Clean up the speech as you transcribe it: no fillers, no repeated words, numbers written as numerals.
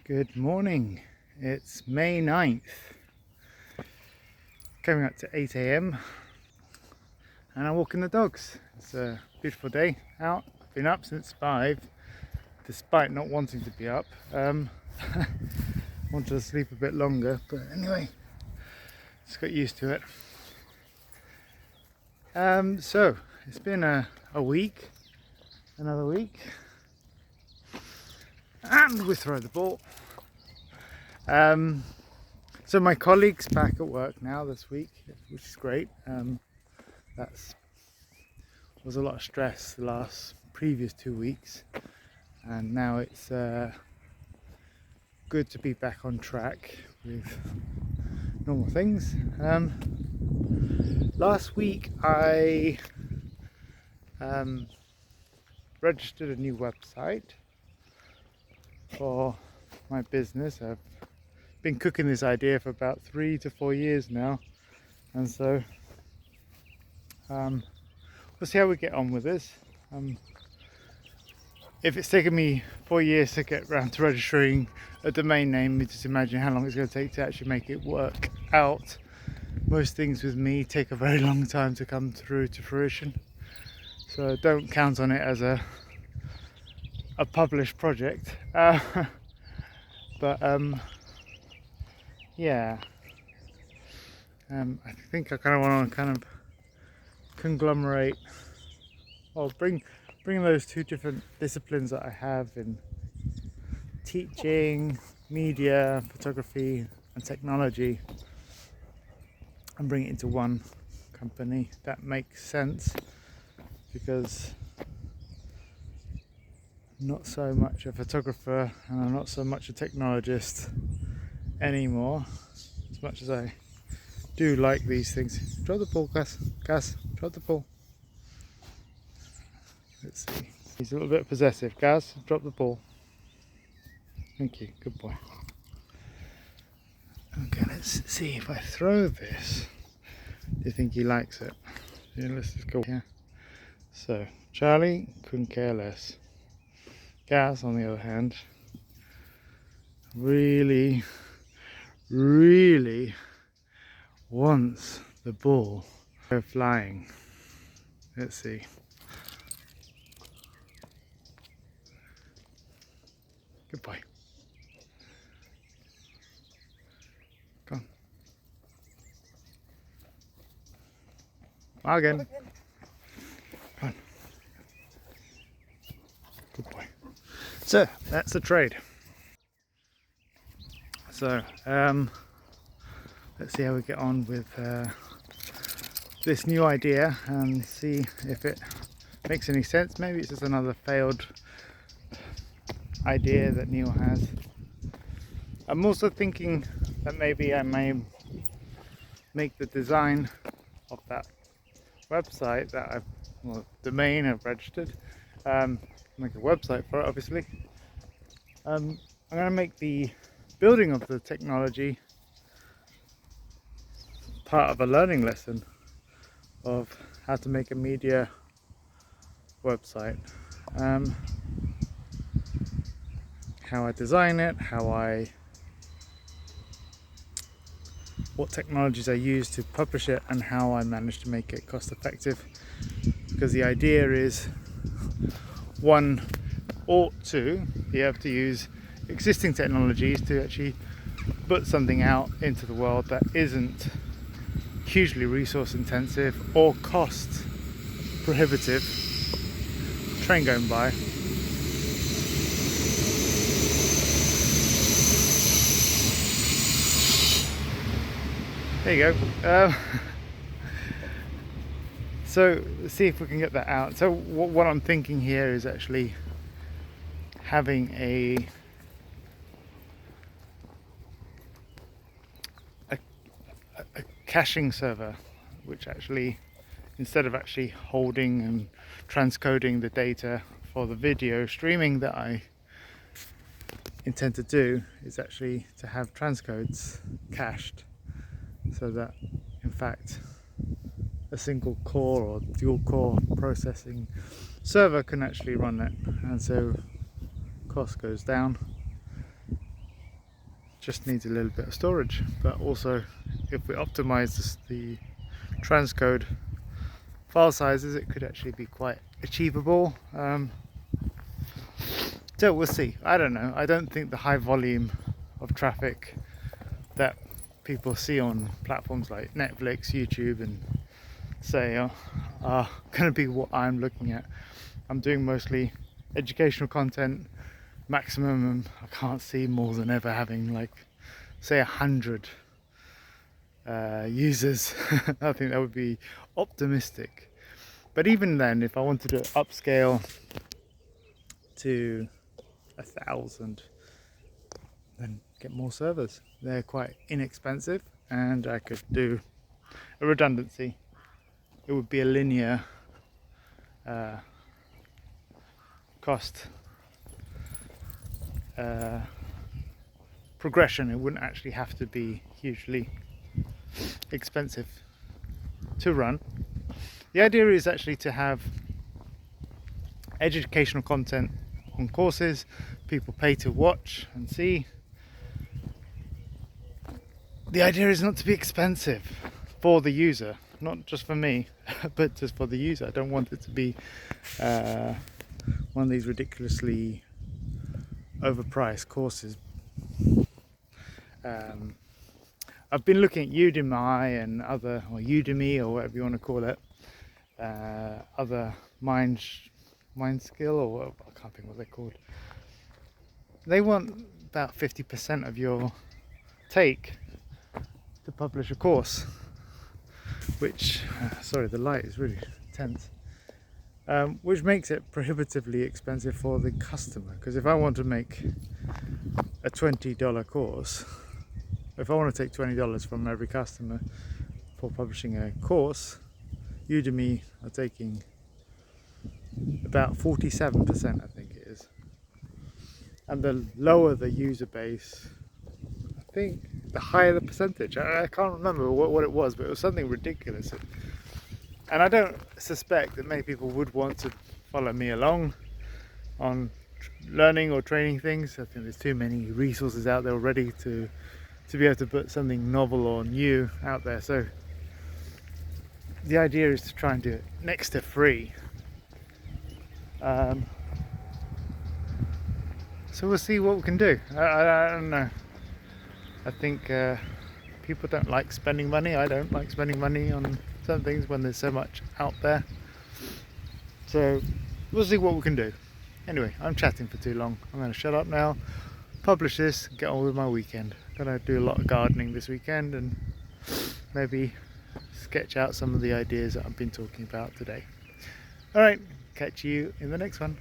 Good morning. It's May 9th, coming up to 8 a.m. and I'm walking the dogs. It's a beautiful day out. Been up since 5 despite not wanting to be up. Wanted to sleep a bit longer, but anyway, just got used to it. So it's been a week, another week, and we throw the ball. So my colleague's back at work now this week, which is great. That's was a lot of stress the previous 2 weeks, and now it's good to be back on track with normal things. Last week I registered a new website for my business. I've been cooking this idea for about 3 to 4 years now, and so we'll see how we get on with this. If it's taken me 4 years to get around to registering a domain name, you just imagine how long it's going to take to actually make it work out. Most things with me take a very long time to come through to fruition, so don't count on it as a published project. But yeah, I think I kind of want to conglomerate or bring those two different disciplines that I have in teaching, media, photography and technology, and bring it into one company. That makes sense because I'm not so much a photographer and I'm not so much a technologist anymore, as much as I do like these things. Drop the ball, Gaz, drop the ball. Let's see. He's a little bit possessive. Gaz, drop the ball. Thank you, good boy. Okay, let's see if I throw this. Do you think he likes it? Yeah, let's just go here. So, Charlie couldn't care less. Gaz, on the other hand, really wants the ball to go flying. Let's see. Good boy. Come on. Again. Come on. Good boy. So that's the trade. So let's see how we get on with this new idea and see if it makes any sense. Maybe it's just another failed idea that Neil has. I'm also thinking that maybe I may make the design of that website that domain I've registered, make a website for it obviously. I'm going to make the building of the technology part of a learning lesson of how to make a media website. How I design it, what technologies I use to publish it, and how I manage to make it cost effective. Because the idea is one ought to be able to use existing technologies to actually put something out into the world that isn't hugely resource intensive or cost prohibitive. Train going by. There you go. So let's see if we can get that out. So what I'm thinking here is actually having a caching server, which actually, instead of actually holding and transcoding the data for the video streaming that I intend to do, is actually to have transcodes cached, so that in fact a single core or dual core processing server can actually run it, and so cost goes down just needs a little bit of storage. But also, if we optimize the transcode file sizes, it could actually be quite achievable. So we'll see. I don't know. I don't think the high volume of traffic that people see on platforms like Netflix, YouTube, and say are going to be what I'm looking at. I'm doing mostly educational content. Maximum, I can't see more than ever having like, say, 100 users. I think that would be optimistic. But even then, if I wanted to upscale to 1,000, then get more servers. They're quite inexpensive, and I could do a redundancy. It would be a linear cost progression. It wouldn't actually have to be hugely expensive to run. The idea is actually to have educational content on courses people pay to watch and see. The idea is not to be expensive for the user, not just for me, but just for the user. I don't want it to be one of these ridiculously overpriced courses. I've been looking at Udemy and other, or Udemy or whatever you want to call it, other MindSkill, or I can't think what they're called. They want about 50% of your take to publish a course, which, sorry, the light is really tense, which makes it prohibitively expensive for the customer. Because if I want to make a $20 course, if I want to take $20 from every customer for publishing a course, Udemy are taking about 47%, I think it is. And the lower the user base, I think the higher the percentage. I can't remember what it was, but it was something ridiculous. And I don't suspect that many people would want to follow me along on learning or training things. I think there's too many resources out there already to be able to put something novel or new out there. So the idea is to try and do it next to free. So we'll see what we can do. I don't know. I think people don't like spending money. I don't like spending money on some things when there's so much out there. So we'll see what we can do. Anyway, I'm chatting for too long. I'm going to shut up now, publish this, get on with my weekend. I'm going to do a lot of gardening this weekend and maybe sketch out some of the ideas that I've been talking about today. Alright, catch you in the next one.